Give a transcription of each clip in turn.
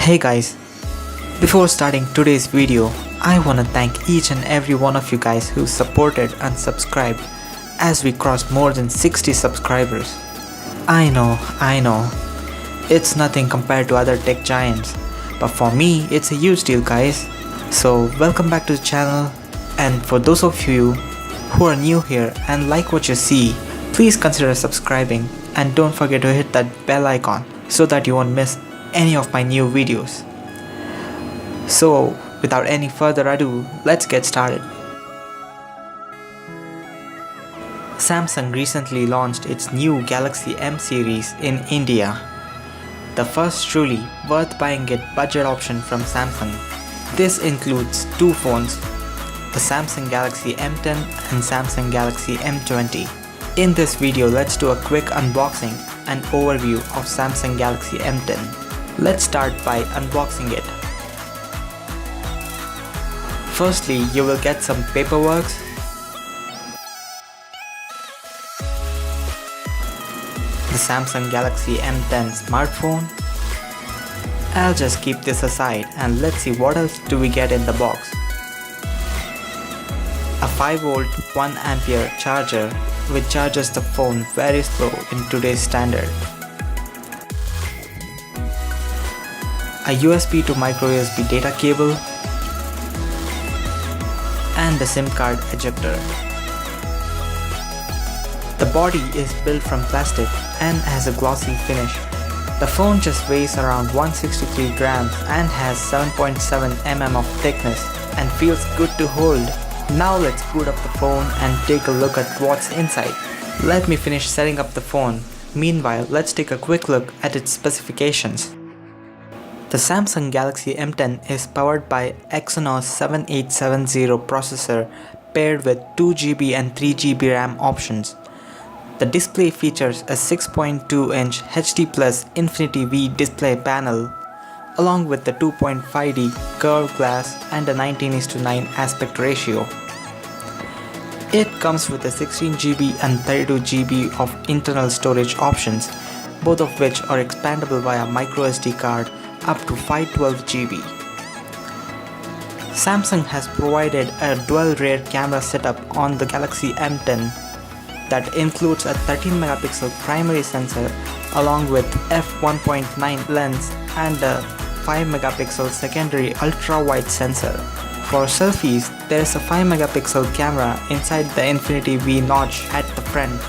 Hey guys, before starting today's video, I wanna thank each and every one of you guys who supported and subscribed as we crossed more than 60 subscribers. I know, it's nothing compared to other tech giants, but for me it's a huge deal guys. So welcome back to the channel, and for those of you who are new here and like what you see, please consider subscribing and don't forget to hit that bell icon so that you won't miss any of my new videos. So without any further ado, let's get started. Samsung recently launched its new Galaxy M series in India. The first truly worth buying it budget option from Samsung. This includes two phones, the Samsung Galaxy M10 and Samsung Galaxy M20. In this video, let's do a quick unboxing and overview of Samsung Galaxy M10. Let's start by unboxing it. Firstly, you will get some paperwork, the Samsung Galaxy M10 smartphone. I'll just keep this aside and let's see what else do we get in the box. A 5V 1A charger which charges the phone very slow in today's standard. A USB to microSD data cable and a SIM card ejector. The body is built from plastic and has a glossy finish. The phone just weighs around 163 grams and has 7.7 mm of thickness and feels good to hold. Now let's boot up the phone and take a look at what's inside. Let me finish setting up the phone. Meanwhile, let's take a quick look at its specifications. The Samsung Galaxy M10 is powered by Exynos 7870 processor paired with 2GB and 3GB RAM options. The display features a 6.2-inch HD Plus Infinity V display panel along with the 2.5D curved glass and a 19:9 aspect ratio. It comes with a 16GB and 32GB of internal storage options, both of which are expandable via microSD card up to 512GB. Samsung has provided a dual rear camera setup on the Galaxy M10 that includes a 13MP primary sensor along with f1.9 lens and a 5MP secondary ultra-wide sensor. For selfies, there is a 5MP camera inside the Infinity V notch at the front.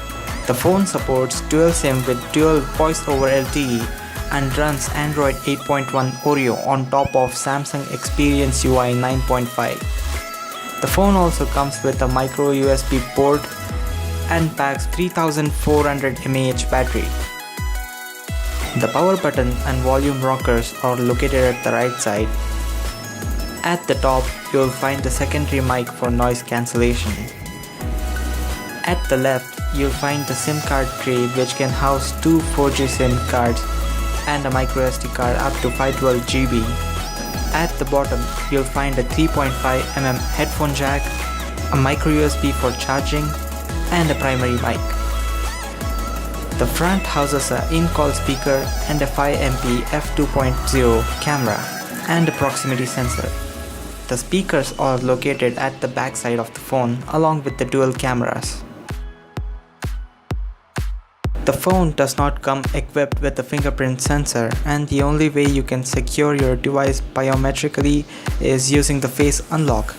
The phone supports dual SIM with dual voice over LTE and runs Android 8.1 Oreo on top of Samsung Experience UI 9.5. The phone also comes with a micro USB port and packs 3400 mAh battery. The power button and volume rockers are located at the right side. At the top, you will find the secondary mic for noise cancellation. At the left, you will find the SIM card tray which can house two 4G SIM cards and a microSD card up to 512GB. At the bottom, you will find a 3.5mm headphone jack, a micro USB for charging, and a primary mic. The front houses an in-call speaker and a 5MP f2.0 camera and a proximity sensor. The speakers are located at the back side of the phone along with the dual cameras. The phone does not come equipped with a fingerprint sensor, and the only way you can secure your device biometrically is using the face unlock.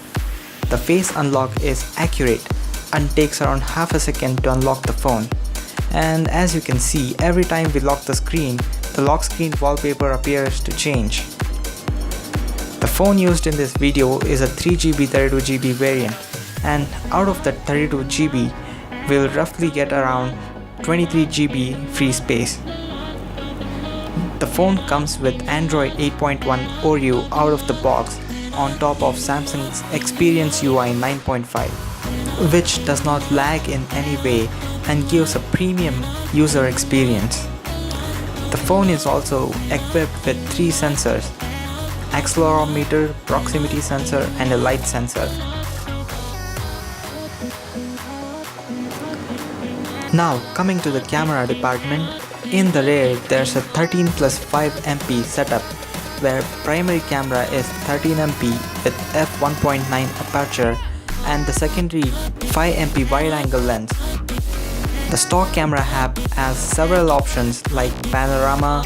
The face unlock is accurate and takes around half a second to unlock the phone. And as you can see, every time we lock the screen, the lock screen wallpaper appears to change. The phone used in this video is a 3GB 32GB variant, and out of that 32GB, we'll roughly get around 23GB free space. The phone comes with Android 8.1 Oreo out of the box on top of Samsung's Experience UI 9.5, which does not lag in any way and gives a premium user experience. The phone is also equipped with three sensors: accelerometer, proximity sensor, and a light sensor. Now coming to the camera department, in the rear there's a 13+5MP setup where primary camera is 13MP with f1.9 aperture and the secondary 5MP wide-angle lens. The stock camera app has several options like panorama,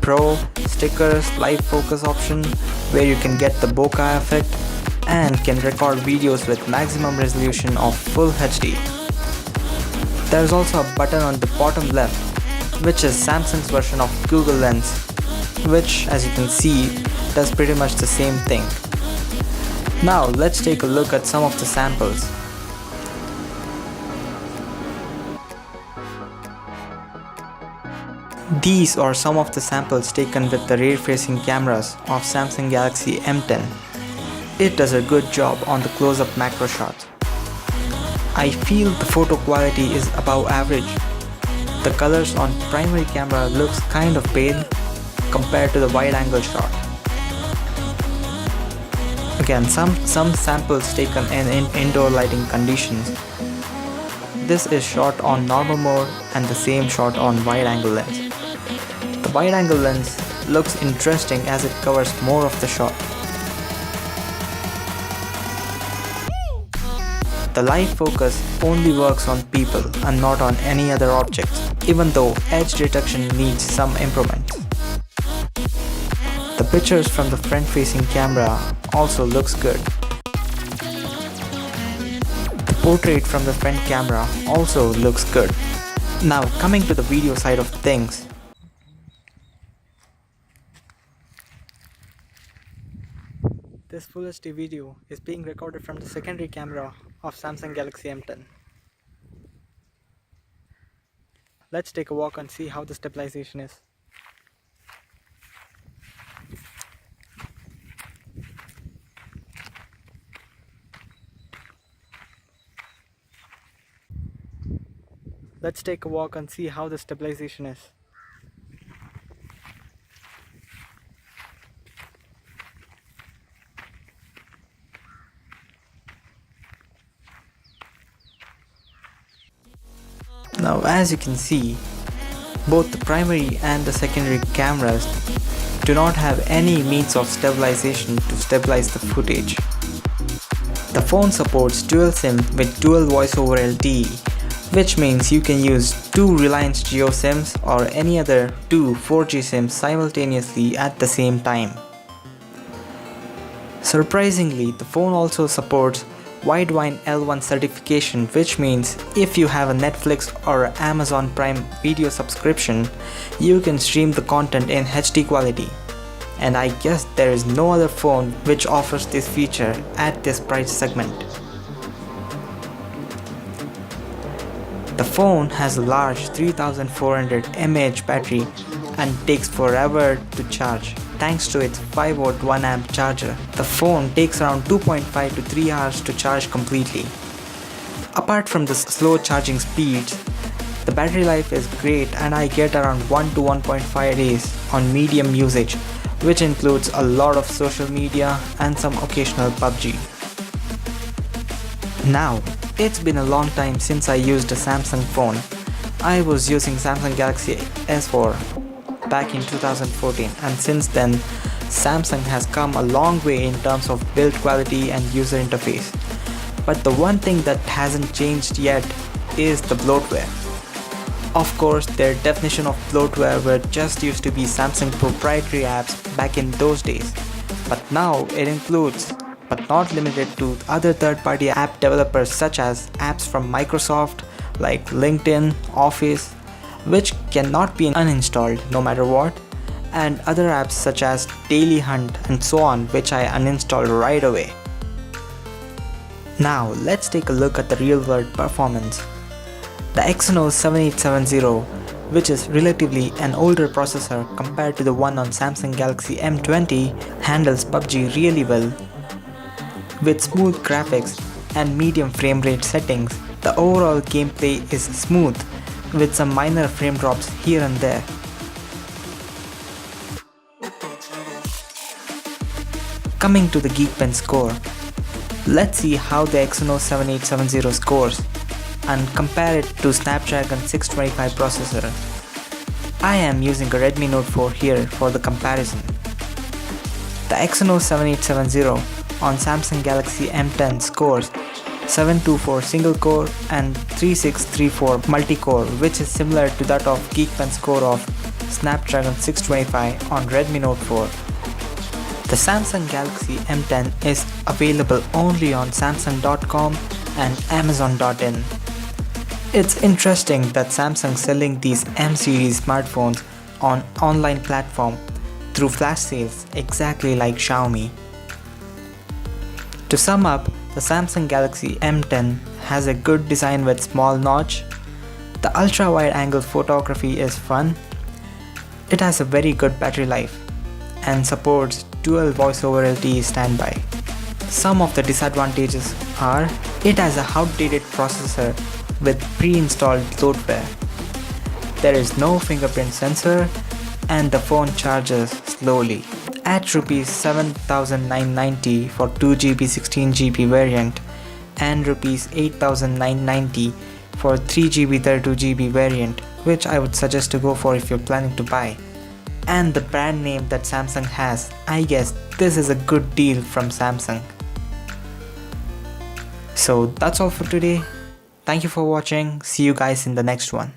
pro, stickers, live focus option where you can get the bokeh effect and can record videos with maximum resolution of full HD. There is also a button on the bottom left which is Samsung's version of Google Lens, which as you can see does pretty much the same thing. Now let's take a look at some of the samples. These are some of the samples taken with the rear-facing cameras of Samsung Galaxy M10. It does a good job on the close-up macro shots. I feel the photo quality is above average. The colors on primary camera looks kind of pale compared to the wide-angle shot. Again, some samples taken in indoor lighting conditions. This is shot on normal mode and the same shot on wide-angle lens. The wide-angle lens looks interesting as it covers more of the shot. The live focus only works on people and not on any other objects, even though edge detection needs some improvements. The pictures from the front-facing camera also looks good. The portrait from the front camera also looks good. Now coming to the video side of things. This Full HD video is being recorded from the secondary camera of Samsung Galaxy M10. Let's take a walk and see how the stabilization is. Let's take a walk and see how the stabilization is. Now as you can see, both the primary and the secondary cameras do not have any means of stabilization to stabilize the footage. The phone supports dual SIM with dual voice over LTE, which means you can use 2 Reliance Jio SIMs or any other 2 4G SIMs simultaneously at the same time. Surprisingly, the phone also supports Widevine L1 certification, which means if you have a Netflix or Amazon Prime Video subscription, you can stream the content in HD quality. And I guess there is no other phone which offers this feature at this price segment. The phone has a large 3400 mAh battery and takes forever to charge. Thanks to its 5V 1A charger, the phone takes around 2.5 to 3 hours to charge completely. Apart from the slow charging speeds, the battery life is great and I get around 1 to 1.5 days on medium usage, which includes a lot of social media and some occasional PUBG. Now, it's been a long time since I used a Samsung phone. I was using Samsung Galaxy S4 back in 2014, and since then Samsung has come a long way in terms of build quality and user interface. But the one thing that hasn't changed yet is the bloatware. Of course, their definition of bloatware were just used to be Samsung proprietary apps back in those days, but now it includes, but not limited to, other third-party app developers such as apps from Microsoft like LinkedIn, Office, which cannot be uninstalled no matter what, and other apps such as Daily Hunt and so on, which I uninstalled right away. Now let's take a look at the real-world performance. The Exynos 7870, which is relatively an older processor compared to the one on Samsung Galaxy M20, handles PUBG really well. With smooth graphics and medium frame rate settings, the overall gameplay is smooth, with some minor frame drops here and there. Coming to the Geekbench score, let's see how the Exynos 7870 scores and compare it to Snapdragon 625 processor. I am using a Redmi Note 4 here for the comparison. The Exynos 7870 on Samsung Galaxy M10 scores 724 single core and 3634 multi-core, which is similar to that of Geekbench score of Snapdragon 625 on Redmi Note 4. The Samsung Galaxy M10 is available only on Samsung.com and Amazon.in. It's interesting that Samsung selling these M series smartphones on online platform through flash sales exactly like Xiaomi. To sum up, the Samsung Galaxy M10 has a good design with small notch. The ultra wide angle photography is fun. It has a very good battery life and supports dual voice over LTE standby. Some of the disadvantages are it has a outdated processor with pre-installed bloatware. There is no fingerprint sensor and the phone charges slowly. At Rs 7,990 for 2GB 16GB variant and Rs 8,990 for 3GB 32GB variant, which I would suggest to go for if you're planning to buy. And the brand name that Samsung has, I guess this is a good deal from Samsung. So that's all for today. Thank you for watching. See you guys in the next one.